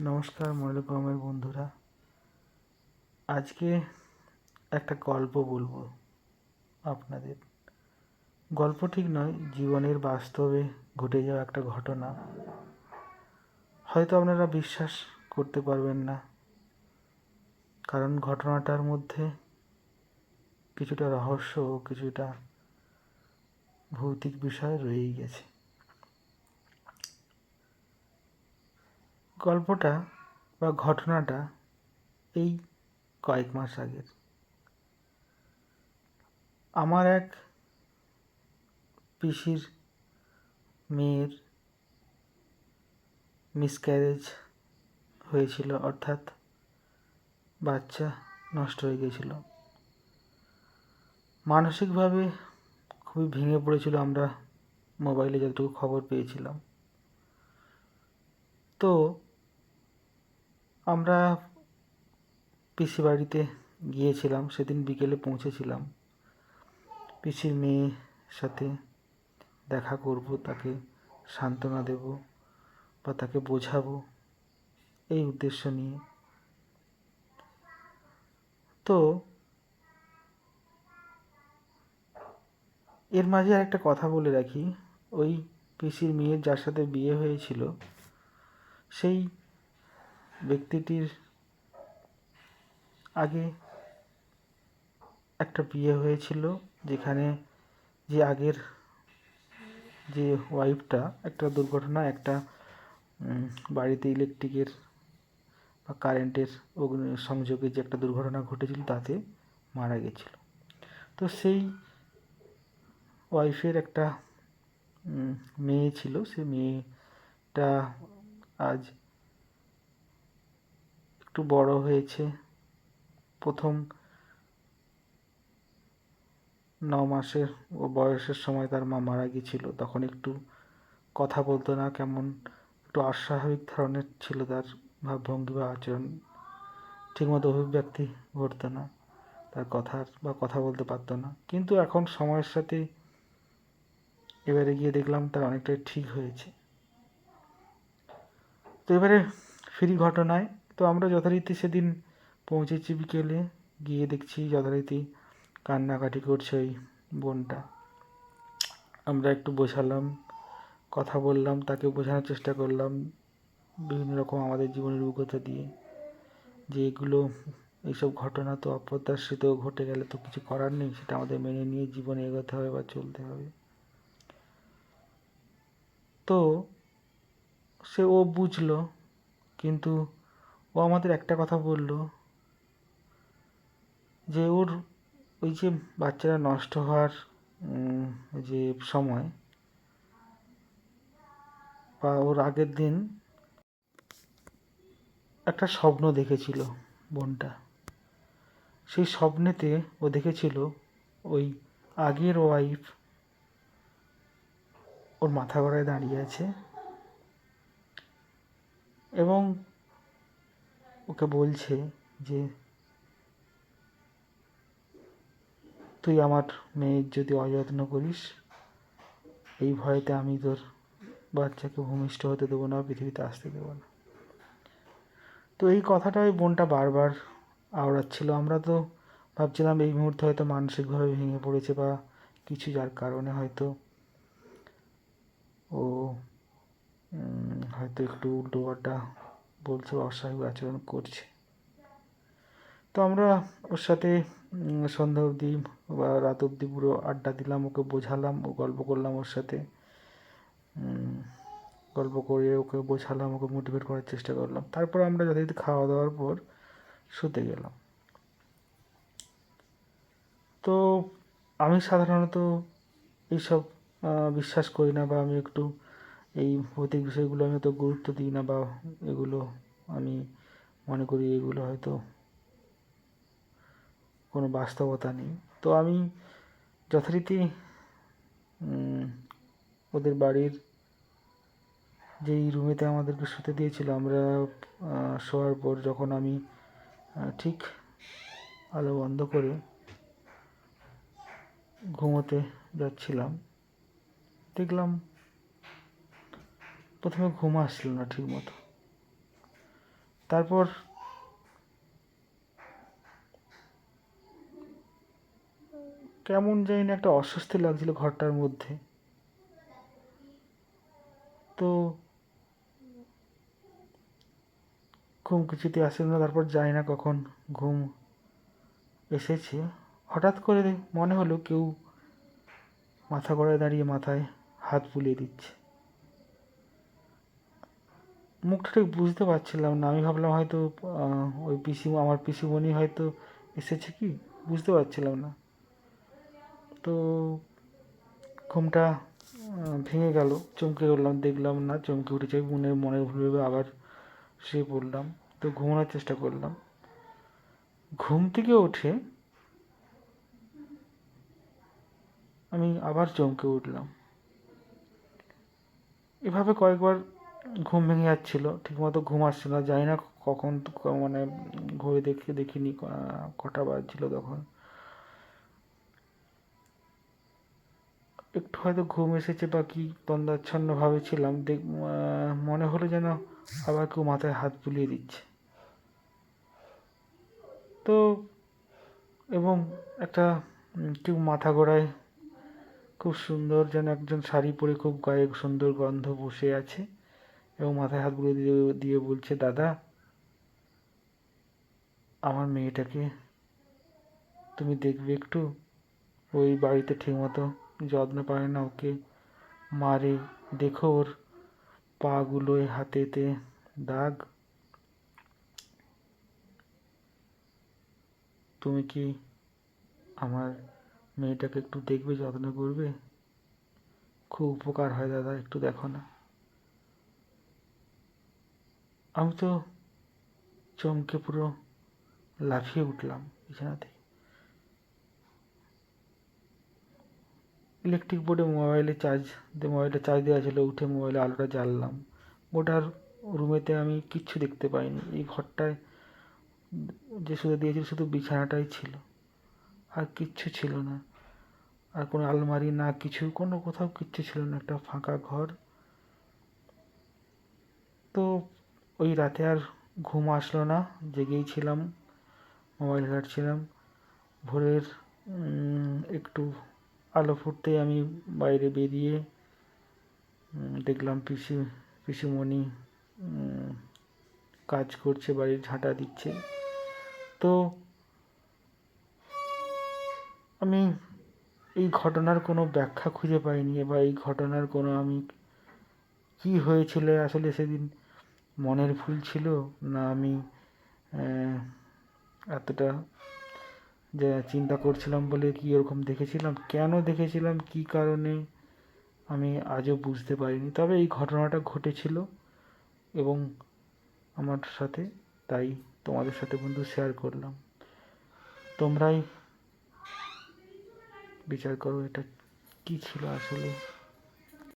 নমস্কার মনোরকমের বন্ধুরা। আজকে একটা গল্প বলবো আপনাদের। গল্প ঠিক নয়, জীবনের বাস্তবে ঘটে যাওয়া একটা ঘটনা। হয়তো আপনারা বিশ্বাস করতে পারবেন না, কারণ ঘটনাটার মধ্যে কিছুটা রহস্য ও কিছুটা ভৌতিক বিষয় রয়েই গেছে। গল্পটা বা ঘটনাটা এই কয়েক মাস আগের। আমার এক পিসির মেয়ের মিসক্যারেজ হয়েছিল, অর্থাৎ বাচ্চা নষ্ট হয়ে গেছিল। মানসিকভাবে খুবই ভেঙে পড়েছিল, আমরা মোবাইলে যতটুকু খবর পেয়েছিলাম। তো আমরা পিসি বাড়িতে গিয়েছিলাম, সেদিন বিকেলে পৌঁছেছিলাম। পিসির মেয়ের সাথে দেখা করব, তাকে সান্ত্বনা দেব বা তাকে বোঝাবো, এই উদ্দেশ্য নিয়ে। তো এর মাঝে একটা কথা বলে রাখি, ওই পিসির মেয়ের যার সাথে বিয়ে হয়েছিল, সেই ব্যক্তিটির আগে একটা বিয়ে হয়েছিল, যেখানে যে আগের যে ওয়াইফটা একটা দুর্ঘটনা, একটা বাড়িতে ইলেকট্রিকের বা কারেন্টের সংযোগে যে একটা দুর্ঘটনা ঘটেছিল, তাতে মারা গেছিল। তো সেই ওয়াইফের একটা মেয়ে ছিল, সে মেয়েটা আজ একটু বড় হয়েছে। প্রথম 9 মাসের বয়সের সময় তার মা মারা গিয়েছিল। তখন একটু কথা বলতো না, কেমন একটু অস্বাভাবিক ধরনের ছিল তার ভাবভঙ্গি বা আচরণ। ঠিকমতো অভিব্যক্তি ঘটতো না তার কথার, বা কথা বলতে পারতো না। কিন্তু এখন সময়ের সাথে এবারে গিয়ে দেখলাম তার অনেকটাই ঠিক হয়েছে। তো এবারে ফিরি ঘটনায়। তো আমরা যথারীতি সেদিন পৌঁছেছি বিকেলে, গিয়ে দেখছি যথারীতি কান্নাকাটি করছে ওই বোনটা। আমরা একটু বোঝালাম, কথা বললাম, তাকে বোঝানোর চেষ্টা করলাম বিভিন্ন রকম আমাদের জীবনের অভিজ্ঞতা দিয়ে, যে এগুলো এইসব ঘটনা তো অপ্রত্যাশিত ঘটে গেলে তো কিছু করার নেই, সেটা আমাদের মেনে নিয়ে জীবনে এগোতে হবে বা চলতে হবে। তো ও বুঝলো, কিন্তু ও আমাদের একটা কথা বলল, যে ওর ওই যে বাচ্চারা নষ্ট হওয়ার যে সময় বা ওর আগের দিন একটা স্বপ্ন দেখেছিল বোনটা। সেই স্বপ্নেতে ও দেখেছিল ওই আগের ওয়াইফ ওর মাথা গড়ায় দাঁড়িয়ে আছে এবং ওকে বলছে যে তুই আমার মেয়ের যদি অযত্ন করিস, এই ভয়েতে আমি তোর বাচ্চাকে ভূমিষ্ঠ হতে দেবো না, পৃথিবীতে আসতে দেবো না। তো এই কথাটা ওই বোনটা বারবার আওড়াচ্ছিল। আমরা তো ভাবছিলাম এই মুহূর্তে হয়তো মানসিকভাবে ভেঙে পড়েছে বা কিছু, যার কারণে হয়তো ও হয়তো একটু উল্টোপাল্টা বলছে বা অস্বাভাবিক আচরণ করছে। তো আমরা ওর সাথে সন্ধ্যা অবধি বা রাত অবধি পুরো আড্ডা দিলাম, ওকে বোঝালাম, ও গল্প করলাম ওর সাথে, গল্প করে ওকে বোঝালাম, ওকে মোটিভেট করার চেষ্টা করলাম। তারপর আমরা যথারীতি খাওয়া দাওয়ার পর শুতে গেলাম। তো আমি সাধারণত এইসব বিশ্বাস করি না, বা আমি একটু এই ভৌতিক বিষয়গুলো আমি অত গুরুত্ব দিই না, বা এগুলো আমি মনে করি এগুলো হয়তো কোনো বাস্তবতা নেই। তো আমি যথারীতি ওদের বাড়ির যেই রুমেতে আমাদেরকে শুতে দিয়েছিল, আমরা শোয়ার পর যখন আমি ঠিক আলো বন্ধ করে ঘুমোতে যাচ্ছিলাম, দেখলাম প্রথমে ঘুম আসছিল না ঠিক মতো। তারপর কেমন জানি না একটা অস্বস্তি লাগছিল ঘরটার মধ্যে। তো ঘুম কিছুতেই আসছিল না। তারপর জানি না কখন ঘুম এসেছে। হঠাৎ করে মনে হলো কেউ মাথা গড়ায় দাঁড়িয়ে মাথায় হাত বুলিয়ে দিচ্ছে। মুখটা ঠিক বুঝতে পারছিলাম না। আমি ভাবলাম হয়তো ওই আমার পিসিমণি হয়তো এসেছে, কি বুঝতে পারছিলাম না। তো ঘুমটা ভেঙে গেল, চমকে উঠলাম, দেখলাম না, চমকে উঠেছে। মনের ভুল ভেবে আবার শুয়ে পড়লাম। তো ঘুমানোর চেষ্টা করলাম। ঘুম থেকে উঠে আমি আবার চমকে উঠলাম। এভাবে কয়েকবার ঘুম ভেঙে যাচ্ছিল, ঠিকমতো ঘুম আসছিল না। জানি না কখন, মানে ঘড়ি দেখিনি কটা বাজছিল তখন। একটু হয়তো ঘুম এসেছে বা কি, তন্দ্রাচ্ছন্নভাবে ছিলাম। মনে হলো যেন আবার কেউ মাথায় হাত বুলিয়ে দিচ্ছে। তো এবং একটা কেউ মাথা ঘোরায়, খুব সুন্দর যেন একজন শাড়ি পরে খুব গায়ে সুন্দর গন্ধ বসে আছে এবং মাথায় হাত বুলিয়ে দিয়ে দিয়ে বলছে, দাদা, আমার মেয়েটাকে তুমি দেখবে একটু। ওই বাড়িতে ঠিকমতো যত্ন পায় না, ওকে মারে, দেখো ওর পাগুলোয় হাতেতে দাগ। তুমি কি আমার মেয়েটাকে একটু দেখবে, যত্ন করবে? খুব উপকার হয় দাদা, একটু দেখো না। আমি তো চমকে পুরো লাফিয়ে উঠলাম বিছানা থেকে। ইলেকট্রিক বোর্ডে মোবাইলটা চার্জ দেওয়া ছিল। উঠে মোবাইলে আলোটা জ্বাললাম। গোটার রুমেতে আমি কিচ্ছু দেখতে পাইনি। এই ঘরটায় যে শুধু দিয়েছিল শুধু বিছানাটাই ছিল, আর কিচ্ছু ছিল না। আর কোনো আলমারি না, কিছু, কোনো কোথাও কিচ্ছু ছিল না, একটা ফাঁকা ঘর। তো ওই রাতে আর ঘুম আসলো না, জেগেই ছিলাম, মোবাইল ঘাঁটছিলাম। ভোরের একটু আলো ফুটতেই আমি বাইরে বেরিয়ে দেখলাম পিসিমণি কাজ করছে, বাড়ির ঝাঁটা দিচ্ছে। তো আমি এই ঘটনার কোনো ব্যাখ্যা খুঁজে পাইনি, বা এই ঘটনার কোনো আমি কি হয়েছিল আসলে সেদিন, মনের ভুল ছিল না আমি এতটা যে চিন্তা করছিলাম বলে কি ওরকম দেখেছিলাম, কেন দেখেছিলাম, কি কারণে, আমি আজও বুঝতে পারিনি। তবে এই ঘটনাটা ঘটেছিল এবং আমার সাথে, তাই তোমাদের সাথে বন্ধু শেয়ার করলাম। তোমরাই বিচার করো এটা কি ছিল আসলে।